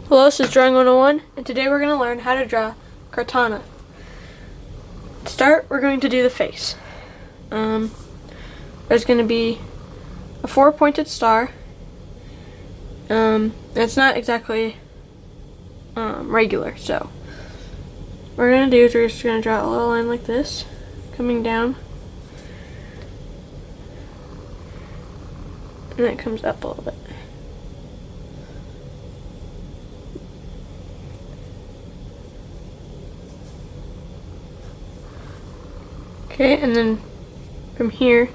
Hello, this is Drawing 101, and today we're going to learn how to draw Kartana. To start, we're going to do the face. There's going to be a 4-pointed star. It's not exactly regular, so what we're going to do is we're just going to draw a little line like this, coming down, and then it comes up a little bit. Okay, and then from here,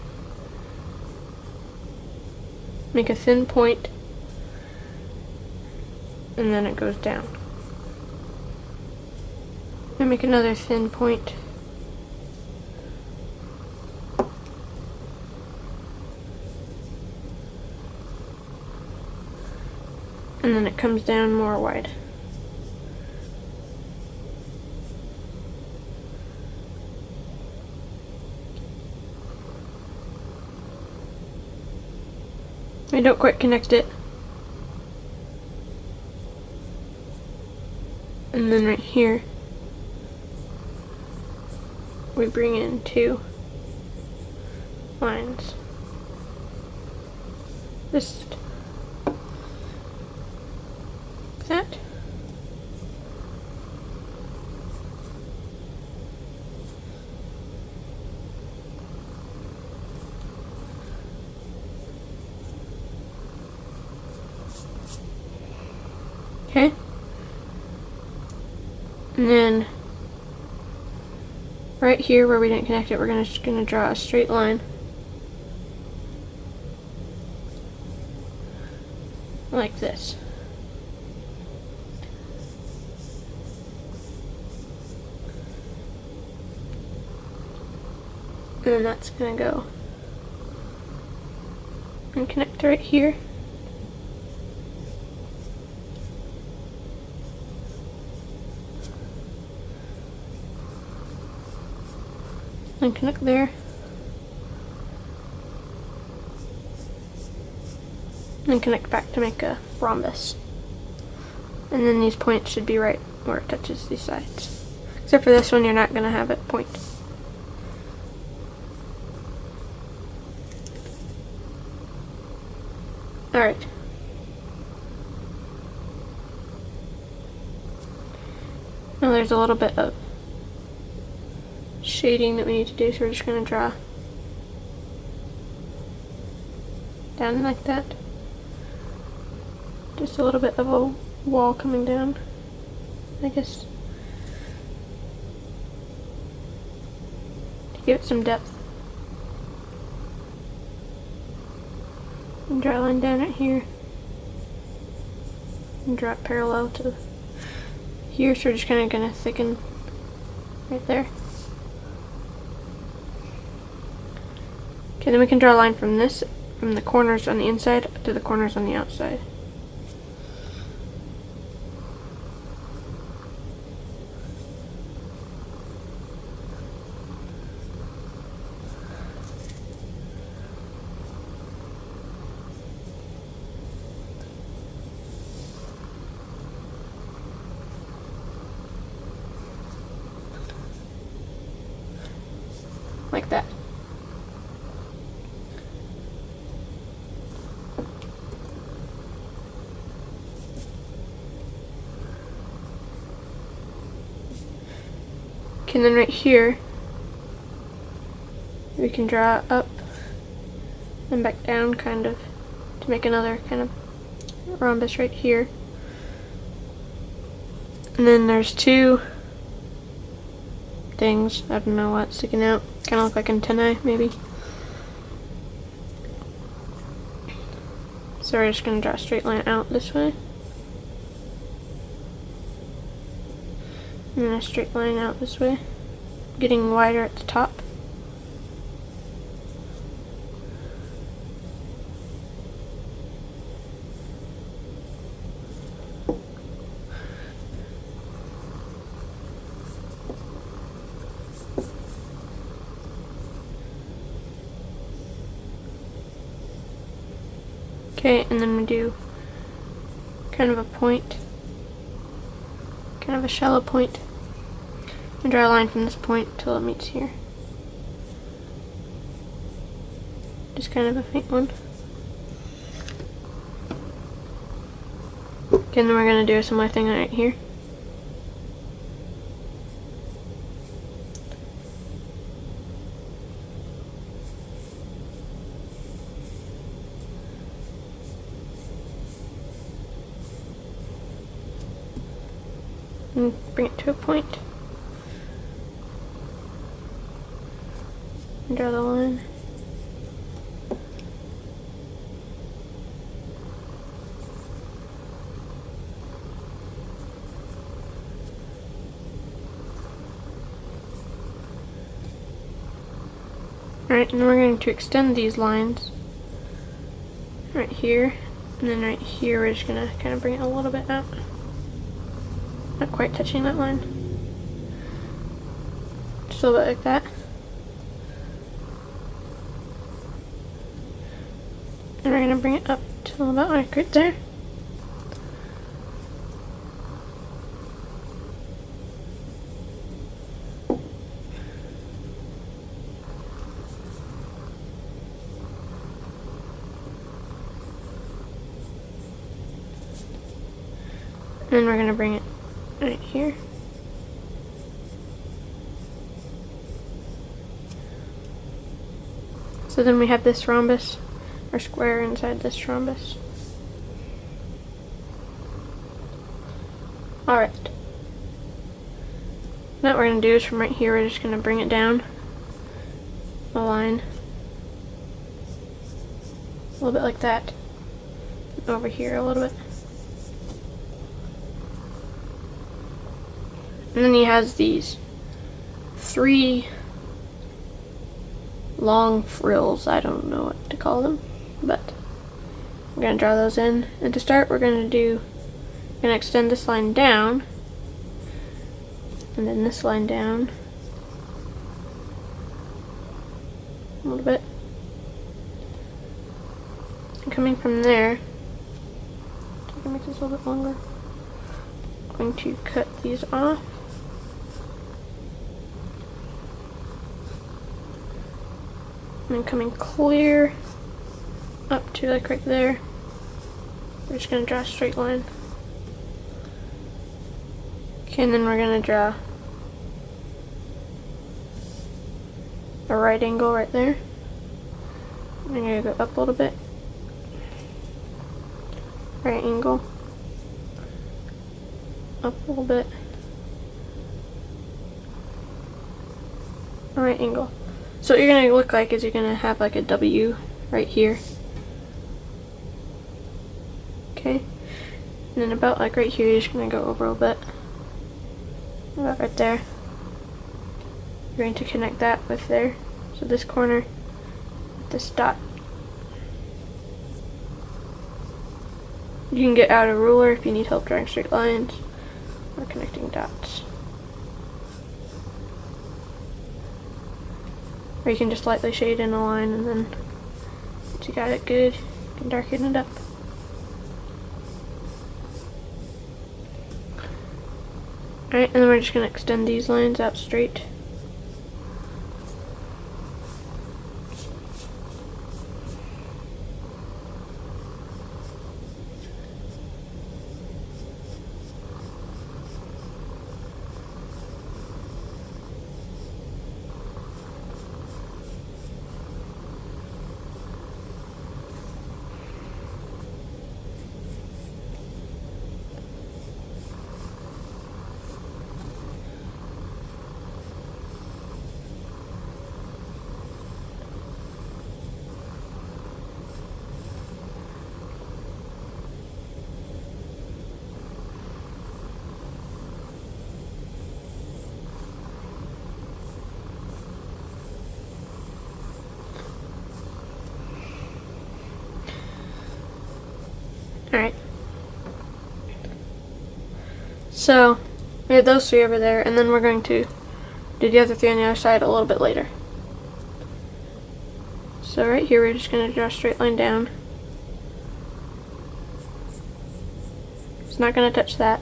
make a thin point, and then it goes down. And make another thin point. And then it comes down more wide. I don't quite connect it. And then right here, we bring in 2 lines. Just like that. Okay. And then right here where we didn't connect it, we're just gonna draw a straight line. Like this. And then that's gonna go and connect right here. And connect there. And connect back to make a rhombus. And then these points should be right where it touches these sides. Except for this one, you're not going to have it point. Alright. Now there's a little bit of shading that we need to do, so we're just going to draw down like that. Just a little bit of a wall coming down, I guess, to give it some depth. And draw a line down right here and draw it parallel to here, so we're just kind of going to thicken right there. Okay, then we can draw a line from the corners on the inside to the corners on the outside. Like that. Okay, and then right here, we can draw up and back down kind of to make another kind of rhombus right here. And then there's 2 things, I don't know what, sticking out, kind of look like antennae maybe. So we're just going to draw a straight line out this way. And then a straight line out this way, getting wider at the top. Okay, and then we do kind of a point kind of a shallow point. And draw a line from this point till it meets here. Just kind of a faint one. Okay, and then we're going to do a similar thing right here. And bring it to a point. And draw the line. Alright, and then we're going to extend these lines right here, and then right here we're just going to kind of bring it a little bit out. Not quite touching that line. Just a little bit like that. And we're going to bring it up to about like right there. And then we're going to bring it right here. So then we have this rhombus, or square inside this rhombus. Alright. Now what we're going to do is from right here, we're just going to bring it down a line. A little bit like that. Over here a little bit. And then he has these 3 long frills. I don't know what to call them, but I'm going to draw those in. And to start, we're going to extend this line down, and then this line down a little bit. And coming from there, I can make this a little bit longer. I'm going to cut these off. And then coming clear up to like right there, we're just going to draw a straight line. Okay, and then we're going to draw a right angle right there. I'm going to go up a little bit. Right angle. Up a little bit. Right angle. So what you're going to look like is you're going to have like a W right here. Okay. And then about like right here, you're just going to go over a little bit. About right there. You're going to connect that with there. So this corner, this dot. You can get out a ruler if you need help drawing straight lines or connecting dots. Or you can just lightly shade in a line, and then once you got it good, you can darken it up. Alright, and then we're just going to extend these lines out straight. Alright. So, we have those 3 over there, and then we're going to do the other 3 on the other side a little bit later. So right here, we're just going to draw a straight line down. It's not going to touch that.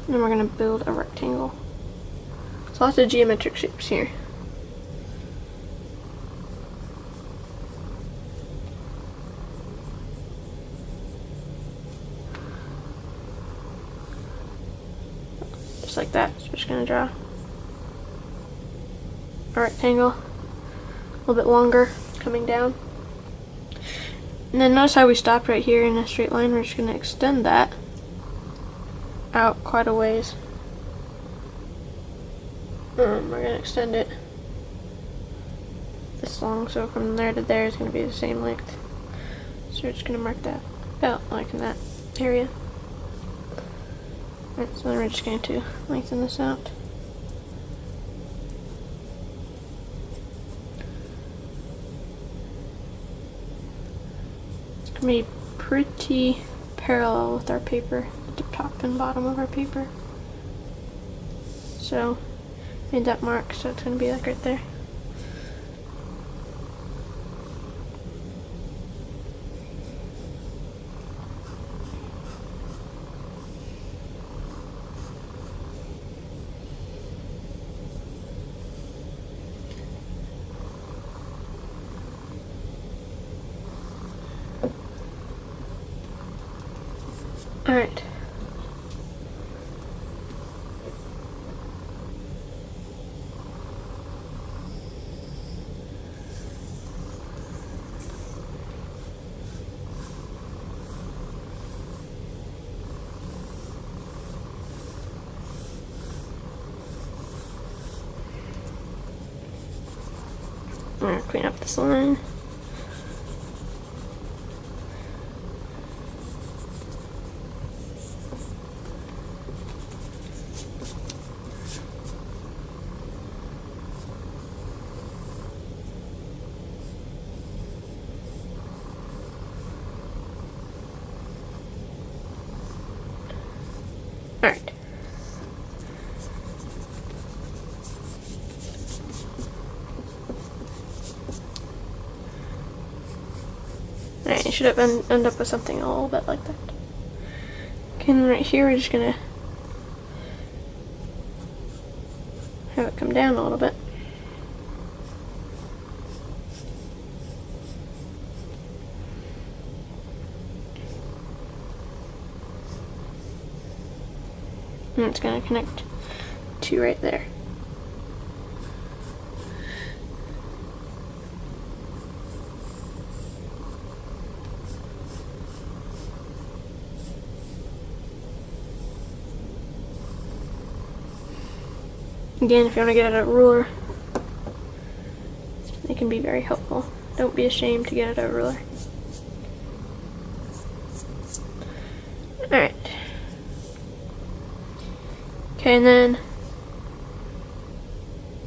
And then we're going to build a rectangle. So lots of geometric shapes here. Just like that. So we're just going to draw a rectangle, a little bit longer, coming down. And then notice how we stopped right here in a straight line. We're just going to extend that out quite a ways. We're going to extend it this long, so from there to there is going to be the same length. So we're just going to mark that out like in that area. Right, so then we're just going to lengthen this out. It's going to be pretty parallel with our paper, the top and bottom of our paper. So, made that mark, so it's going to be like right there. Alright. I'm going to clean up this line. Alright. Alright, you should have end up with something a little bit like that. Okay, and right here we're just gonna have it come down a little bit. And it's going to connect to right there. Again, if you want to get out a ruler, it can be very helpful. Don't be ashamed to get out a ruler. Alright. Okay, and then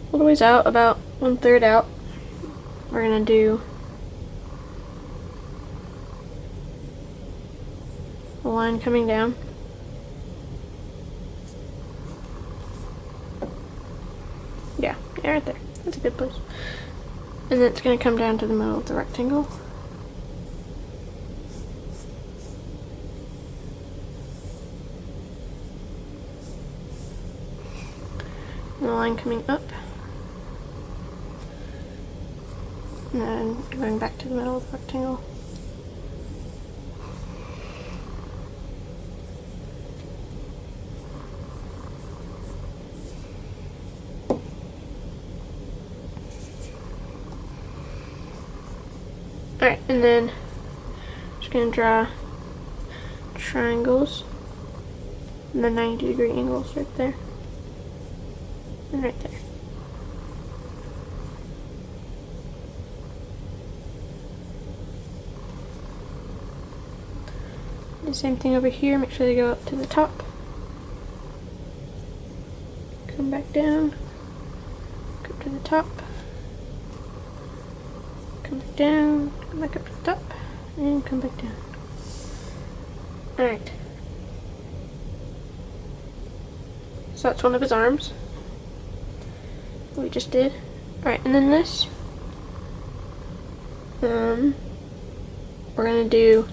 a little ways out, about 1/3 out, we're gonna do a line coming down. Yeah, right there. That's a good place. And then it's gonna come down to the middle of the rectangle. And the line coming up. And then going back to the middle of the rectangle. Alright, and then I'm just going to draw triangles and the 90-degree angles right there and right there. The same thing over here, make sure they go up to the top. Come back down, go to the top. Come back down, come back up to the top, and come back down. Alright. So that's one of his arms. We just did. Alright, and then this. We're gonna do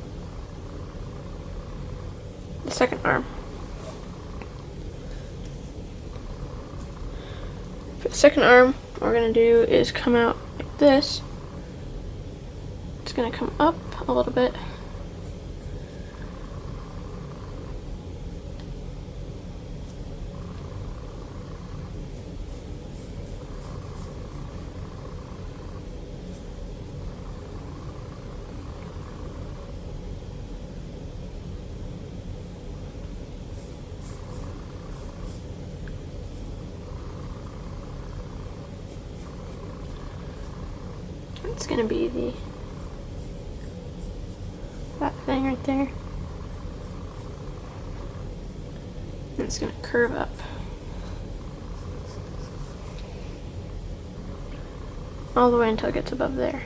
the second arm. second arm, what we're gonna do is come out like this. It's gonna come up a little bit. It's gonna be that thing right there. And it's gonna curve up. All the way until it gets above there.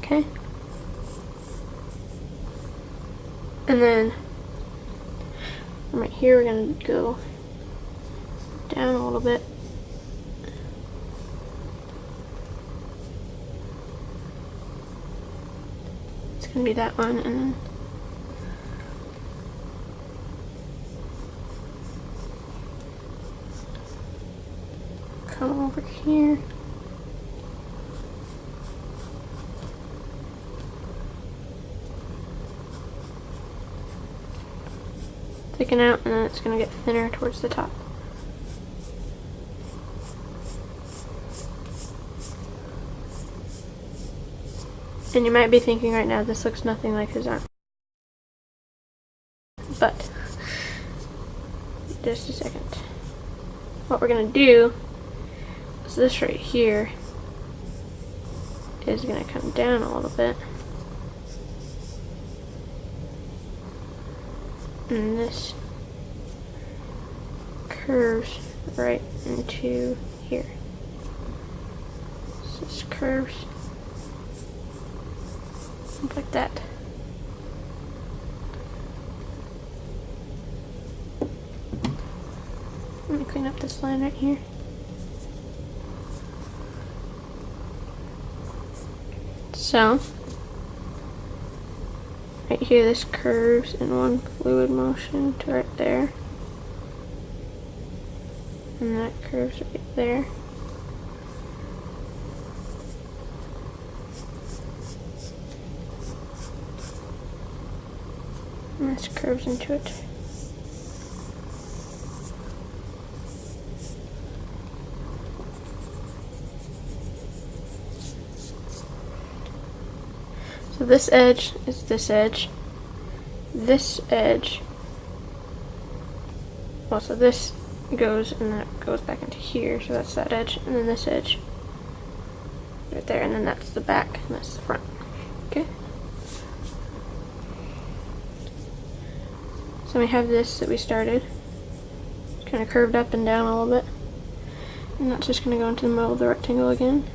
Okay. And then from right here we're going to go down a little bit. It's going to be that one, and then come over here. Thicken out, and then it's going to get thinner towards the top. And you might be thinking right now, this looks nothing like his arm. But, just a second. What we're going to do is this right here is going to come down a little bit. And this curves right into here. So this curves like that. Let me clean up this line right here. So right here, this curves in one fluid motion to right there. And that curves right there. And this curves into it. So this edge is this edge. This edge, well, so this goes and that goes back into here, so that's that edge, and then this edge right there, and then that's the back, and that's the front. Okay? So we have this that we started, kind of curved up and down a little bit, and that's just going to go into the middle of the rectangle again.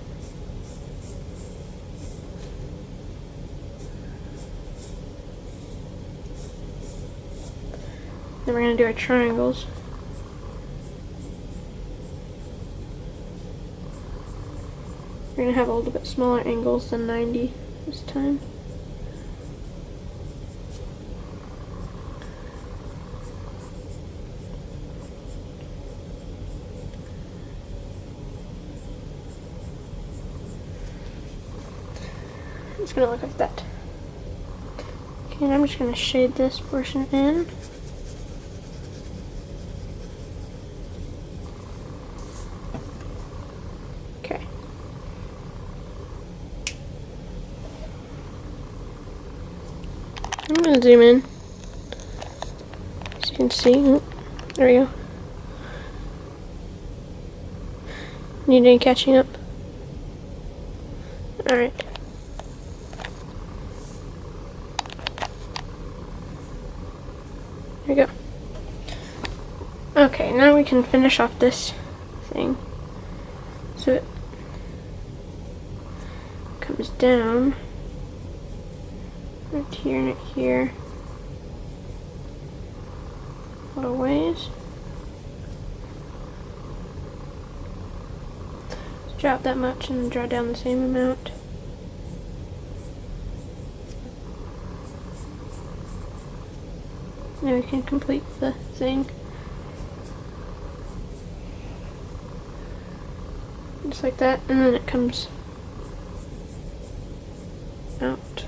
Then we're going to do our triangles. We're going to have a little bit smaller angles than 90 this time. It's going to look like that. Okay, and I'm just going to shade this portion in. I'm going to zoom in so you can see. Oh, there we go. Need any catching up? Alright. There we go. Okay, now we can finish off this thing. So it comes down right here and right here. Little ways. Drop that much and then draw down the same amount. Now we can complete the thing. Just like that, and then it comes out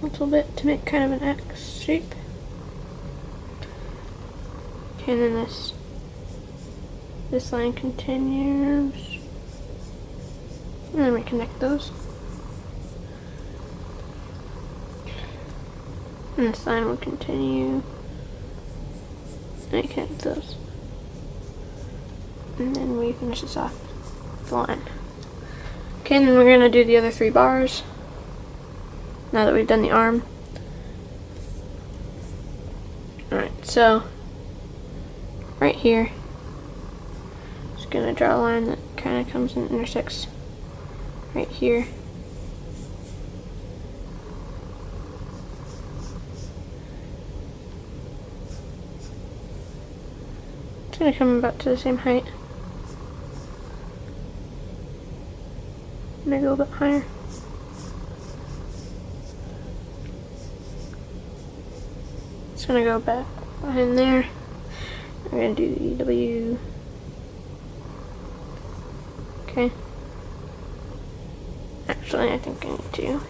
a little bit to make kind of an X shape. Okay, and then this line continues, and then we connect those. And this line will continue, and we connect those. And then we finish this off with the line. Okay, and then we're going to do the other 3 bars now that we've done the arm. Alright, so right here, just going to draw a line that kind of comes and intersects right here. It's going to come about to the same height. Maybe a little bit higher. It's going to go back behind there. We're going to do the W. Okay. Actually, I think I need to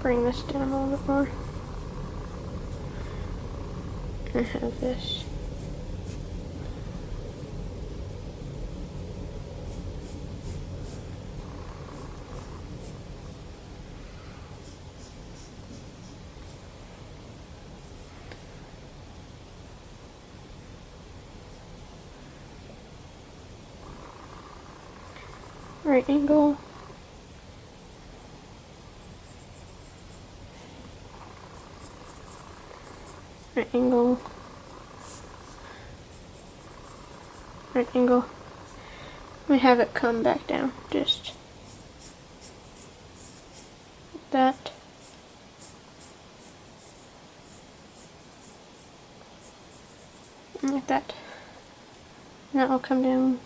bring this down a little bit more. And have this. Right angle. Right angle. Right angle. We have it come back down, just like that. And like that. And that will come down.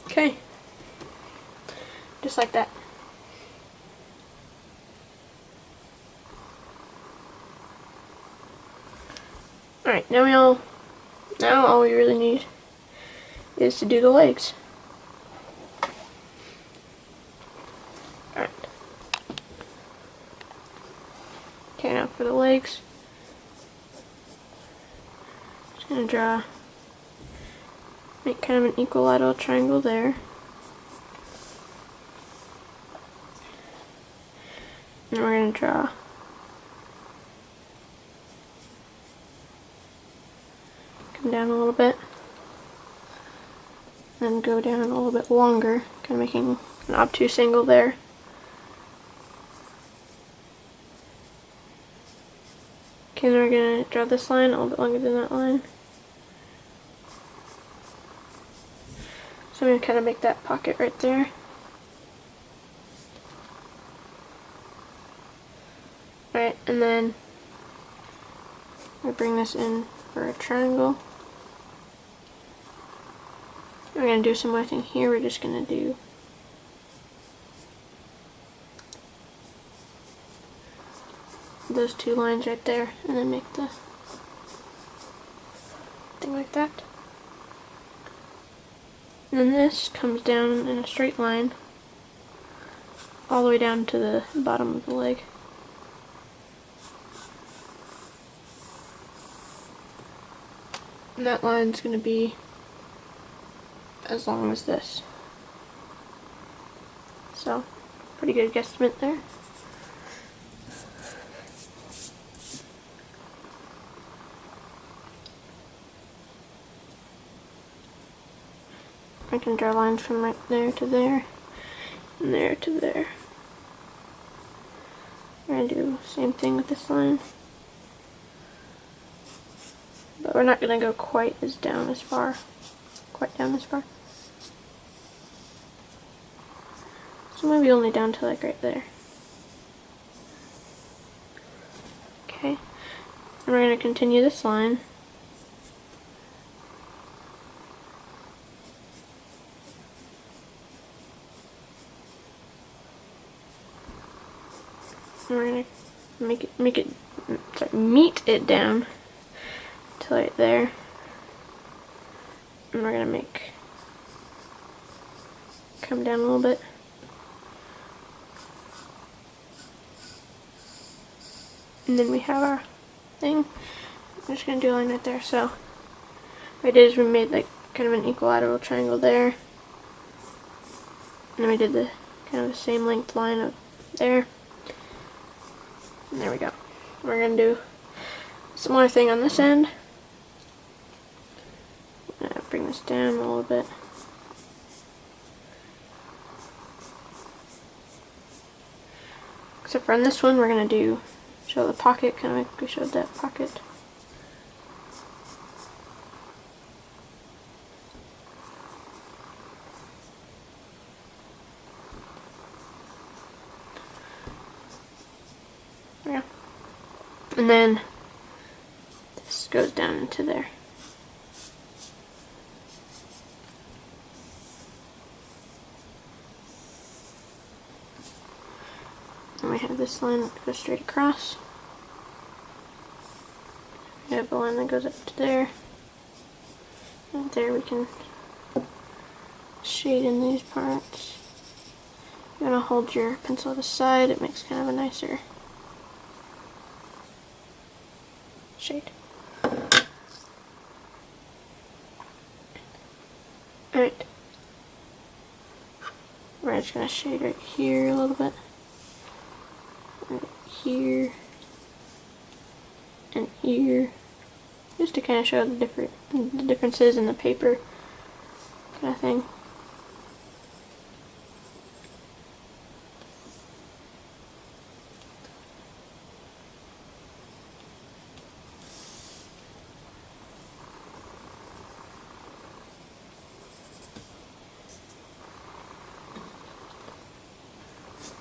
Okay. Just like that. Alright, now all we really need is to do the legs. Alright. Okay, now for the legs, just gonna make kind of an equilateral triangle there. And we're gonna draw come down a little bit, then go down a little bit longer, kind of making an obtuse angle there. Okay, then we're going to draw this line a little bit longer than that line. So I'm going to kind of make that pocket right there. Alright, and then we bring this in for a triangle. We're going to do some wetting here. We're just going to do those 2 lines right there and then make the thing like that. And then this comes down in a straight line all the way down to the bottom of the leg. And that line's going to be as long as this. So, pretty good guesstimate there. I can draw lines from right there to there, and there to there. We're going to do the same thing with this line. But we're not going to go quite down as far. So maybe only down to like right there. Okay. And we're going to continue this line. And we're going to meet it down to right there. And we're going to come down a little bit. And then we have our thing. I'm just going to do a line right there. So what I did is we made like kind of an equilateral triangle there. And then we did the kind of the same length line up there. And there we go. We're going to do a similar thing on this end. I'm going to bring this down a little bit. Except for on this one, we're going to show the pocket, kind of like we showed that pocket. Yeah. And then this goes down into there. And we have this line that goes straight across. We have a line that goes up to there. And there we can shade in these parts. You're going to hold your pencil to the side, it makes kind of a nicer shade. Alright. We're just going to shade right here a little bit. Right here. And here. Just to kind of show the differences in the paper kind of thing.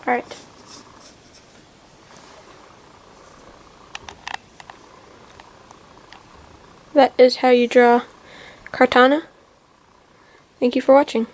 Alright. That is how you draw Kartana. Thank you for watching.